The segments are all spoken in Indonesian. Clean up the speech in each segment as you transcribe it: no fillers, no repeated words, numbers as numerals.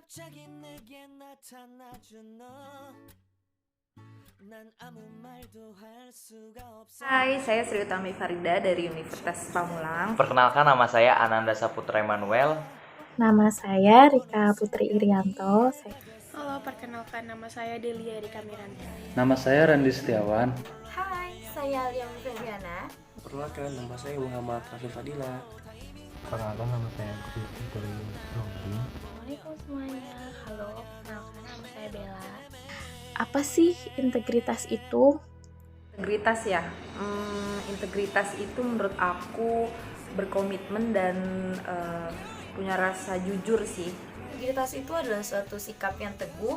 갑자기 내게 나타나준 너. 난 아무 말도 할 수가 없어. Hai, saya Sri Utami Farida dari Universitas Pamulang. Perkenalkan, nama saya Ananda Saputra Emmanuel. Nama saya Rika Putri Irianto. Halo, perkenalkan nama saya Delia Erika Miranti. Nama saya Randi Setiawan. Hai, saya Alia Febriana. Perkenalkan, nama saya Muhammad Raffi Fadila. Perkenalkan, nama saya Kristi dari Lombing. Assalamualaikum semuanya. Halo, perkenalkan nama saya Bella. Apa sih integritas itu? Integritas ya, integritas itu menurut aku berkomitmen dan punya rasa jujur sih. Integritas itu adalah suatu sikap yang teguh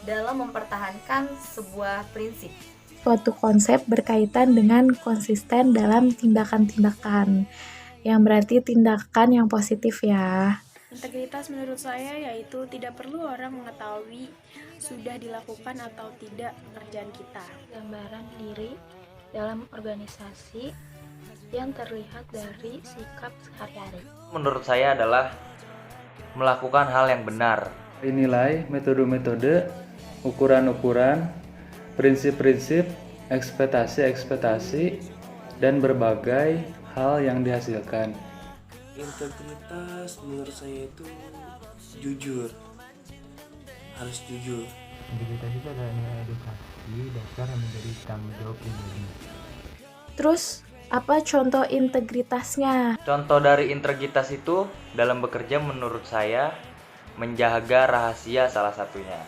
dalam mempertahankan sebuah prinsip. Suatu konsep berkaitan dengan konsisten dalam tindakan-tindakan, yang berarti tindakan yang positif ya. Integritas menurut saya yaitu tidak perlu orang mengetahui sudah dilakukan atau tidak pekerjaan kita. Gambaran diri dalam organisasi yang terlihat dari sikap sehari-hari. Menurut saya adalah melakukan hal yang benar. Nilai, metode-metode, ukuran-ukuran, prinsip-prinsip, ekspektasi-ekspektasi, dan berbagai hal yang dihasilkan. Integritas menurut saya itu jujur. Harus jujur. Integritas itu adalah nilai edukasi dasar yang menjadi tanggung jawab pribadi. Terus, apa contoh integritasnya? Contoh dari integritas itu dalam bekerja menurut saya menjaga rahasia salah satunya.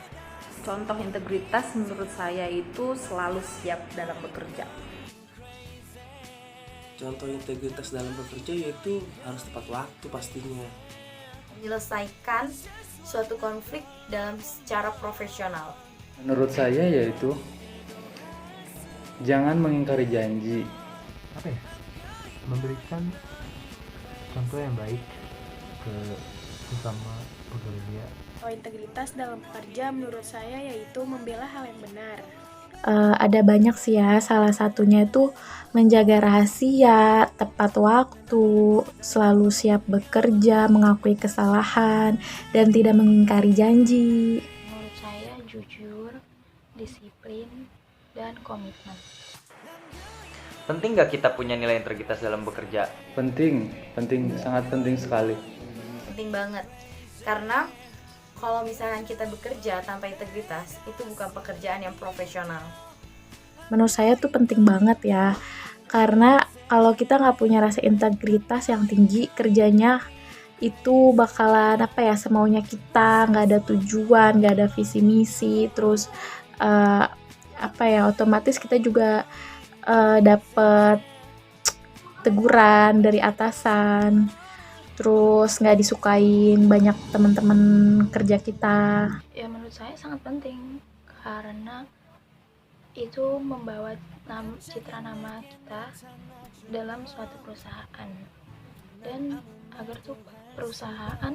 Contoh integritas menurut saya itu selalu siap dalam bekerja. Contoh integritas dalam bekerja yaitu harus tepat waktu pastinya. Menyelesaikan suatu konflik dalam secara profesional. Menurut saya yaitu jangan mengingkari janji. Apa ya? Memberikan contoh yang baik ke sesama pekerja. Kalau integritas dalam bekerja menurut saya yaitu membela hal yang benar. Ada banyak sih ya, salah satunya itu menjaga rahasia, tepat waktu, selalu siap bekerja, mengakui kesalahan, dan tidak mengingkari janji. Menurut saya jujur, disiplin, dan komitmen. Penting nggak kita punya nilai integritas dalam bekerja? Penting, sangat penting sekali. Penting banget. Karena kalau misalnya kita bekerja tanpa integritas, itu bukan pekerjaan yang profesional. Menurut saya tuh penting banget ya, karena kalau kita nggak punya rasa integritas yang tinggi, kerjanya itu bakalan semaunya kita, nggak ada tujuan, nggak ada visi misi, terus otomatis kita juga dapet teguran dari atasan. Terus nggak disukain banyak teman-teman kerja kita. Ya menurut saya sangat penting karena itu membawa citra nama kita dalam suatu perusahaan dan agar tuh perusahaan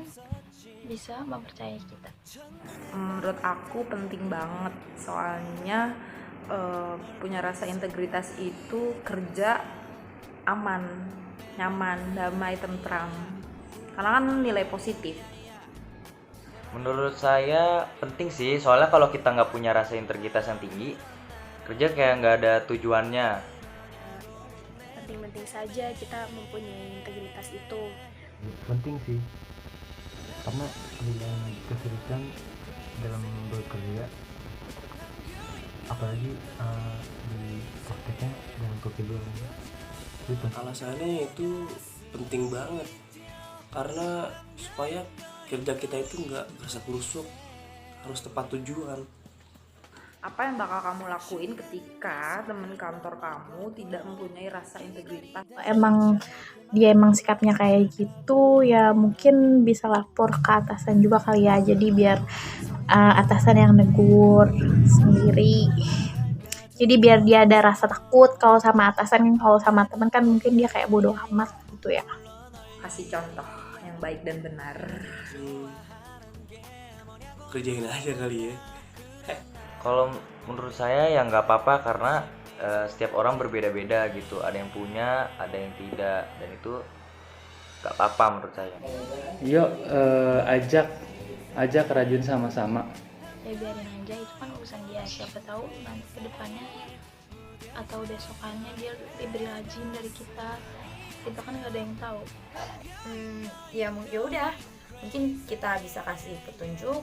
bisa mempercayai kita. Menurut aku penting banget soalnya punya rasa integritas itu kerja aman, nyaman, damai, tentram. Karena kan nilai positif. Menurut saya penting sih, soalnya kalau kita nggak punya rasa integritas yang tinggi, kerja kayak nggak ada tujuannya. Penting-penting saja kita mempunyai integritas itu. Penting sih, karena nilai keseriusan dalam bekerja, apalagi di prakteknya dengan pekerjaan itu. Alasannya itu penting banget. Karena supaya kerja kita itu nggak gerusak-gerusuk, harus tepat tujuan. Apa yang bakal kamu lakuin ketika teman kantor kamu tidak mempunyai rasa integritas? Dia emang sikapnya kayak gitu, ya mungkin bisa lapor ke atasan juga kali ya, jadi biar atasan yang negur sendiri. Jadi biar dia ada rasa takut kalau sama atasan, kalau sama teman kan mungkin dia kayak bodoh amat gitu ya. Kasih contoh yang baik dan benar. Kerjain aja kali ya. Kalau menurut saya ya nggak apa-apa karena setiap orang berbeda-beda gitu. Ada yang punya, ada yang tidak, dan itu nggak apa-apa menurut saya. Yuk ajak ajak rajin sama-sama. Ya biarin aja, itu kan urusan dia. Siapa tahu nanti ke depannya atau besokannya dia lebih rajin dari kita kan nggak ada yang tahu. Ya udah, mungkin kita bisa kasih petunjuk,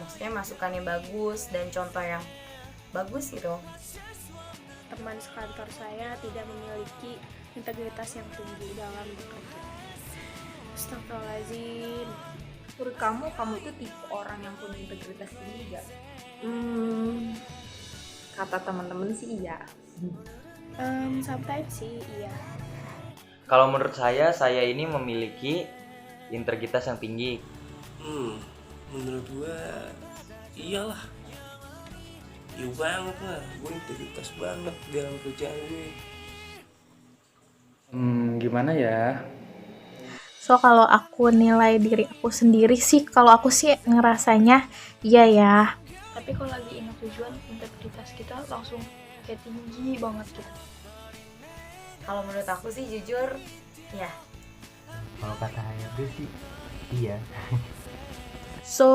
maksudnya masukan yang bagus dan contoh yang bagus gitu. Teman sekantor saya tidak memiliki integritas yang tinggi dalam bekerja. Astagfirullahaladzim. Menurut kamu itu tipe orang yang punya integritas tinggi gak? Kata teman-teman sih iya. Sometimes sih iya. Kalau menurut saya ini memiliki integritas yang tinggi. Menurut gue iyalah. Iya banget lah, gue integritas banget dalam kerjaan gue. Gimana ya? So kalau aku nilai diri aku sendiri sih, kalau aku sih ngerasanya iya ya. Tapi kalau lagi ingat tujuan, integritas kita langsung kayak tinggi banget gitu. Kalau menurut aku sih jujur, ya. Kalau kata HRD sih iya. So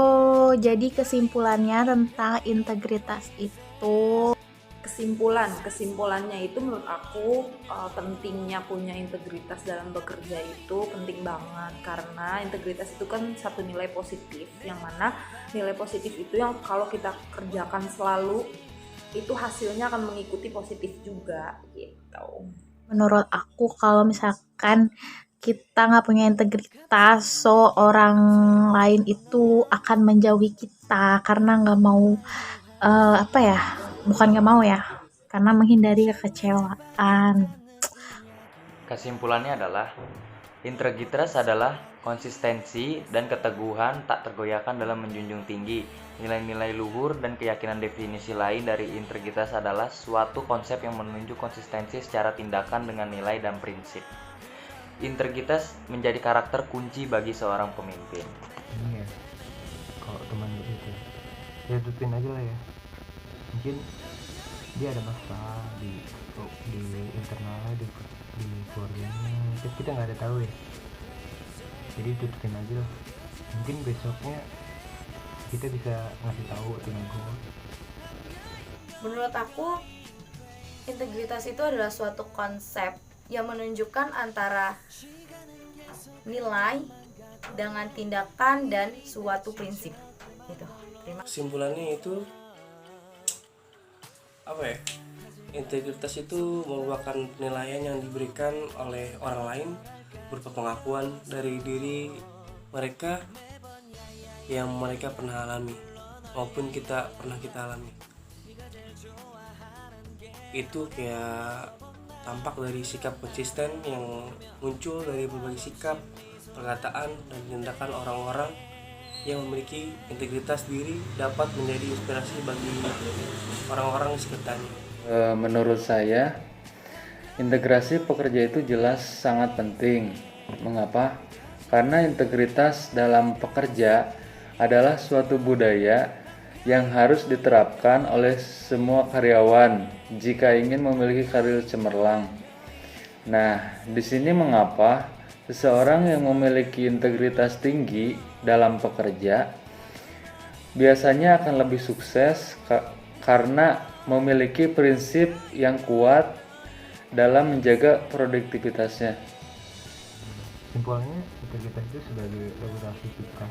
jadi kesimpulannya tentang integritas itu, kesimpulannya itu menurut aku pentingnya punya integritas dalam bekerja itu penting banget, karena integritas itu kan satu nilai positif, yang mana nilai positif itu yang kalau kita kerjakan selalu itu hasilnya akan mengikuti positif juga gitu. menurut aku kalau misalkan kita nggak punya integritas, so orang lain itu akan menjauhi kita karena nggak mau bukan nggak mau ya, karena menghindari kekecewaan. Kesimpulannya adalah integritas adalah konsistensi dan keteguhan tak tergoyahkan dalam menjunjung tinggi nilai-nilai luhur, dan keyakinan. Definisi lain dari integritas adalah suatu konsep yang menunjuk konsistensi secara tindakan dengan nilai dan prinsip. Integritas menjadi karakter kunci bagi seorang pemimpin. Ini ya, kalau teman begitu ya tutupin aja lah ya. Mungkin dia ada masalah di internalnya, di keluarganya, terus kita nggak ada tahu ya, jadi tutupin aja lah. Mungkin besoknya kita bisa ngasih tahu atau nego. Menurut aku, integritas itu adalah suatu konsep yang menunjukkan antara nilai dengan tindakan dan suatu prinsip. Gitu. Kesimpulannya itu apa ya? Integritas itu merupakan penilaian yang diberikan oleh orang lain berupa pengakuan dari diri mereka yang mereka pernah alami maupun kita alami. Itu kayak tampak dari sikap konsisten yang muncul dari berbagai sikap, perkataan, dan tindakan orang-orang yang memiliki integritas diri dapat menjadi inspirasi bagi orang-orang di sekitarnya. Menurut saya, integrasi pekerja itu jelas sangat penting. Mengapa? Karena integritas dalam pekerja adalah suatu budaya yang harus diterapkan oleh semua karyawan jika ingin memiliki karir cemerlang. Nah, di sini mengapa seseorang yang memiliki integritas tinggi dalam pekerja biasanya akan lebih sukses karena memiliki prinsip yang kuat dalam menjaga produktivitasnya. Simpelnya, integritas itu sebagai reputasi kita.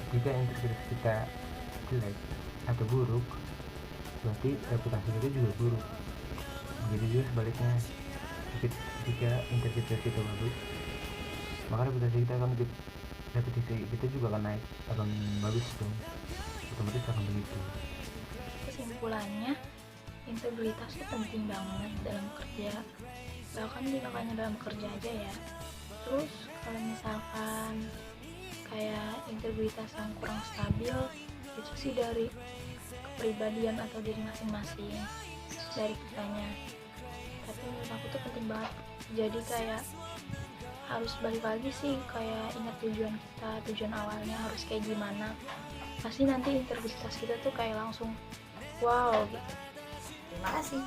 Jika integritas kita jelek atau buruk, berarti reputasi kita juga buruk. Begitu juga sebaliknya, jika integritas kita bagus, maka reputasi kita juga akan naik, akan bagus dong, otomatis akan begitu. Kesimpulannya, integritas itu penting banget dalam kerja, bahkan tidak hanya dalam kerja aja ya. Terus kalau misalkan kayak integritas yang kurang stabil, itu sih dari kepribadian atau diri masing-masing dari kitanya. Tapi menurut aku tuh penting banget, jadi kayak harus balik lagi sih, kayak ingat tujuan kita, tujuan awalnya harus kayak gimana, pasti nanti integritas kita tuh kayak langsung wow gitu. Terima kasih.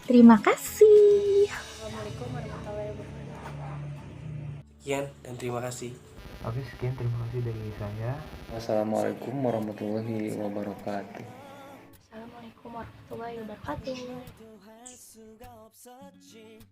Terima kasih. Assalamualaikum warahmatullahi wabarakatuh. Sekian dan terima kasih. Oke, sekian, terima kasih dari saya. Wassalamualaikum warahmatullahi wabarakatuh. Assalamualaikum warahmatullahi wabarakatuh. 할 수가 없었지